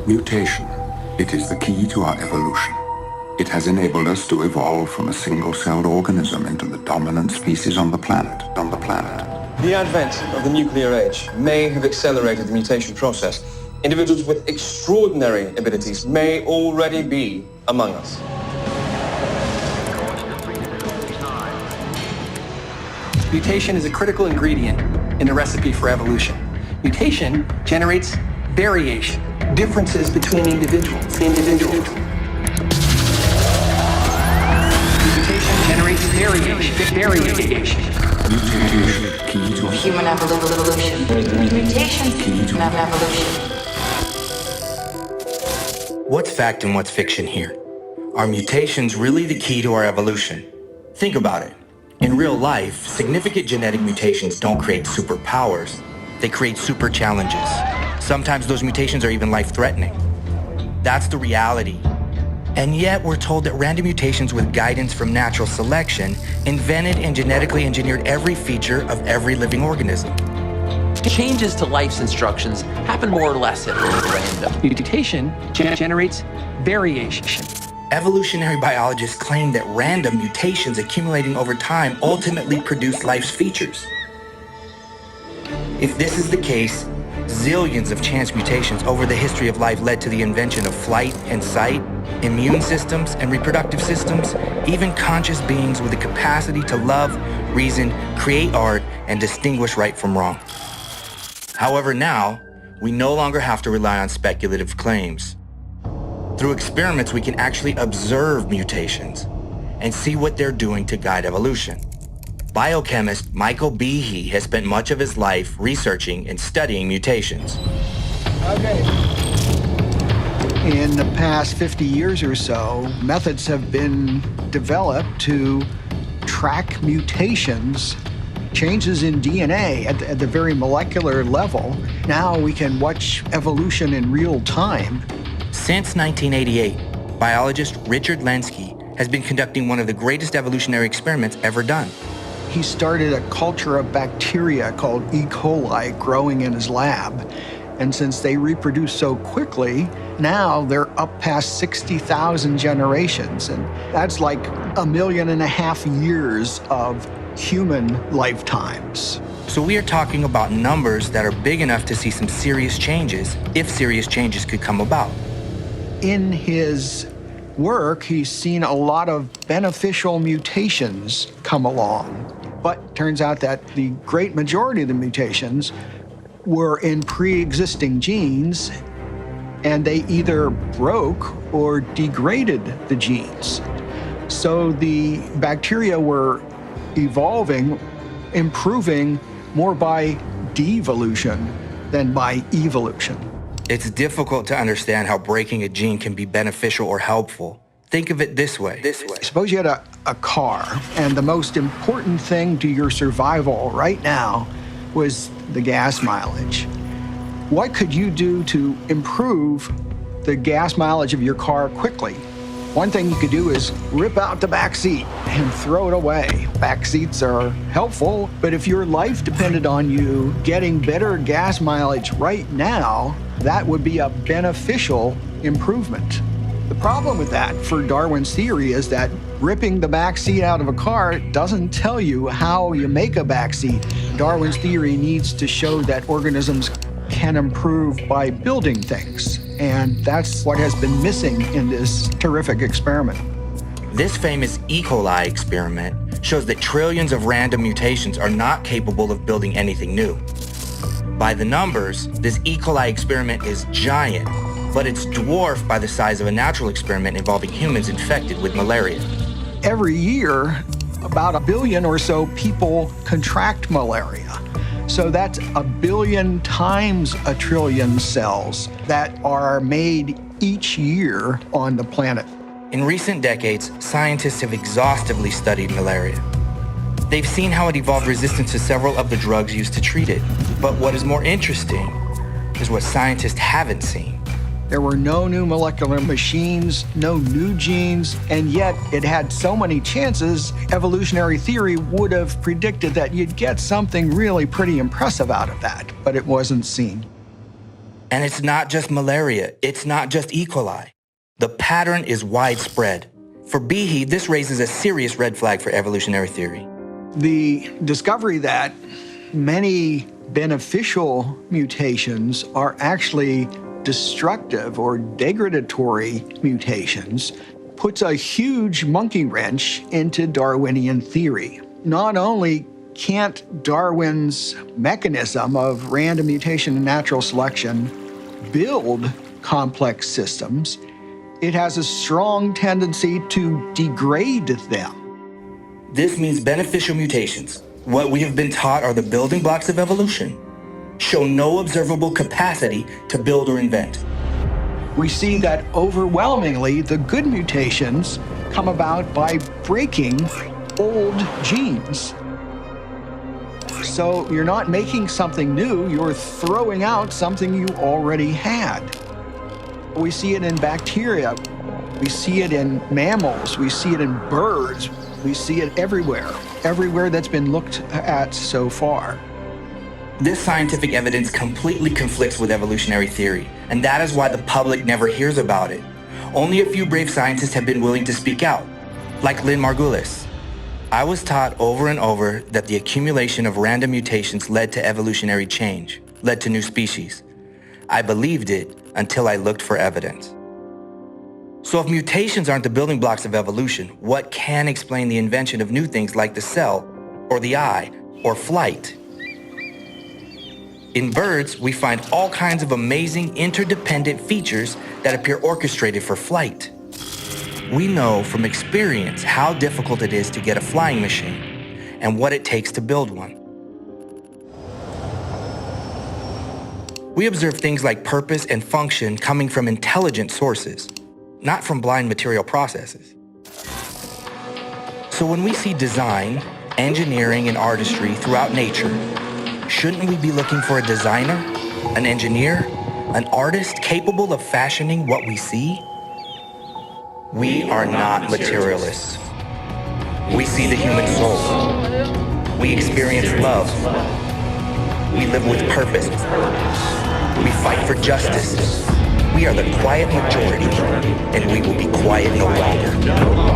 Mutation. It is the key to our evolution. It has enabled us to evolve from a single-celled organism into the dominant species on the planet. The advent of the nuclear age may have accelerated the mutation process. Individuals with extraordinary abilities may already be among us. Mutation is a critical ingredient in the recipe for evolution. Mutation generates variation, differences between individuals. Mutation generates variation. Mutation, key to Human evolution. Mutation, human evolution. What's fact and what's fiction here? Are mutations really the key to our evolution? Think about it. In real life, significant genetic mutations don't create superpowers. They create super challenges. Sometimes those mutations are even life-threatening. That's the reality. And yet we're told that random mutations with guidance from natural selection invented and genetically engineered every feature of every living organism. Changes to life's instructions happen more or less at random. Mutation generates variation. Evolutionary biologists claim that random mutations accumulating over time ultimately produce life's features. If this is the case, zillions of chance mutations over the history of life led to the invention of flight and sight, immune systems and reproductive systems, even conscious beings with the capacity to love, reason, create art, and distinguish right from wrong. However, now, we no longer have to rely on speculative claims. Through experiments, we can actually observe mutations and see what they're doing to guide evolution. Biochemist Michael Behe has spent much of his life researching and studying mutations. Okay. In the past 50 years or so, methods have been developed to track mutations, changes in DNA at the very molecular level. Now we can watch evolution in real time. Since 1988, biologist Richard Lenski has been conducting one of the greatest evolutionary experiments ever done. He started a culture of bacteria called E. coli growing in his lab. And since they reproduce so quickly, now they're up past 60,000 generations. And that's like 1.5 million years of human lifetimes. So we are talking about numbers that are big enough to see some serious changes, if serious changes could come about. In his work, he's seen a lot of beneficial mutations come along. But turns out that the great majority of the mutations were in pre-existing genes, and they either broke or degraded the genes. So the bacteria were evolving, improving more by devolution than by evolution. It's difficult to understand how breaking a gene can be beneficial or helpful. Think of it this way. Suppose you had a car, and the most important thing to your survival right now was the gas mileage. What could you do to improve the gas mileage of your car quickly? One thing you could do is rip out the back seat and throw it away. Back seats are helpful, but if your life depended on you getting better gas mileage right now, that would be a beneficial improvement. The problem with that, for Darwin's theory, is that ripping the back seat out of a car doesn't tell you how you make a back seat. Darwin's theory needs to show that organisms can improve by building things. And that's what has been missing in this terrific experiment. This famous E. coli experiment shows that trillions of random mutations are not capable of building anything new. By the numbers, this E. coli experiment is giant, but it's dwarfed by the size of a natural experiment involving humans infected with malaria. Every year, about 1 billion or so people contract malaria. So that's 1 billion times 1 trillion cells that are made each year on the planet. In recent decades, scientists have exhaustively studied malaria. They've seen how it evolved resistance to several of the drugs used to treat it. But what is more interesting is what scientists haven't seen. There were no new molecular machines, no new genes, and yet it had so many chances, evolutionary theory would have predicted that you'd get something really pretty impressive out of that, but it wasn't seen. And it's not just malaria. It's not just E. coli. The pattern is widespread. For Behe, this raises a serious red flag for evolutionary theory. The discovery that many beneficial mutations are actually destructive or degradatory mutations puts a huge monkey wrench into Darwinian theory. Not only can't Darwin's mechanism of random mutation and natural selection build complex systems, it has a strong tendency to degrade them. This means beneficial mutations, what we have been taught are the building blocks of evolution, show no observable capacity to build or invent. We see that overwhelmingly the good mutations come about by breaking old genes. So you're not making something new, you're throwing out something you already had. We see it in bacteria, we see it in mammals, we see it in birds, we see it everywhere that's been looked at so far. This scientific evidence completely conflicts with evolutionary theory, and that is why the public never hears about it. Only a few brave scientists have been willing to speak out, like Lynn Margulis. I was taught over and over that the accumulation of random mutations led to evolutionary change, led to new species. I believed it until I looked for evidence. So if mutations aren't the building blocks of evolution, what can explain the invention of new things like the cell, or the eye, or flight? In birds, we find all kinds of amazing interdependent features that appear orchestrated for flight. We know from experience how difficult it is to get a flying machine and what it takes to build one. We observe things like purpose and function coming from intelligent sources, not from blind material processes. So when we see design, engineering, and artistry throughout nature, shouldn't we be looking for a designer, an engineer, an artist capable of fashioning what we see? We are not materialists. We see the human soul. We experience love. We live with purpose. We fight for justice. We are the quiet majority, and we will be quiet no longer.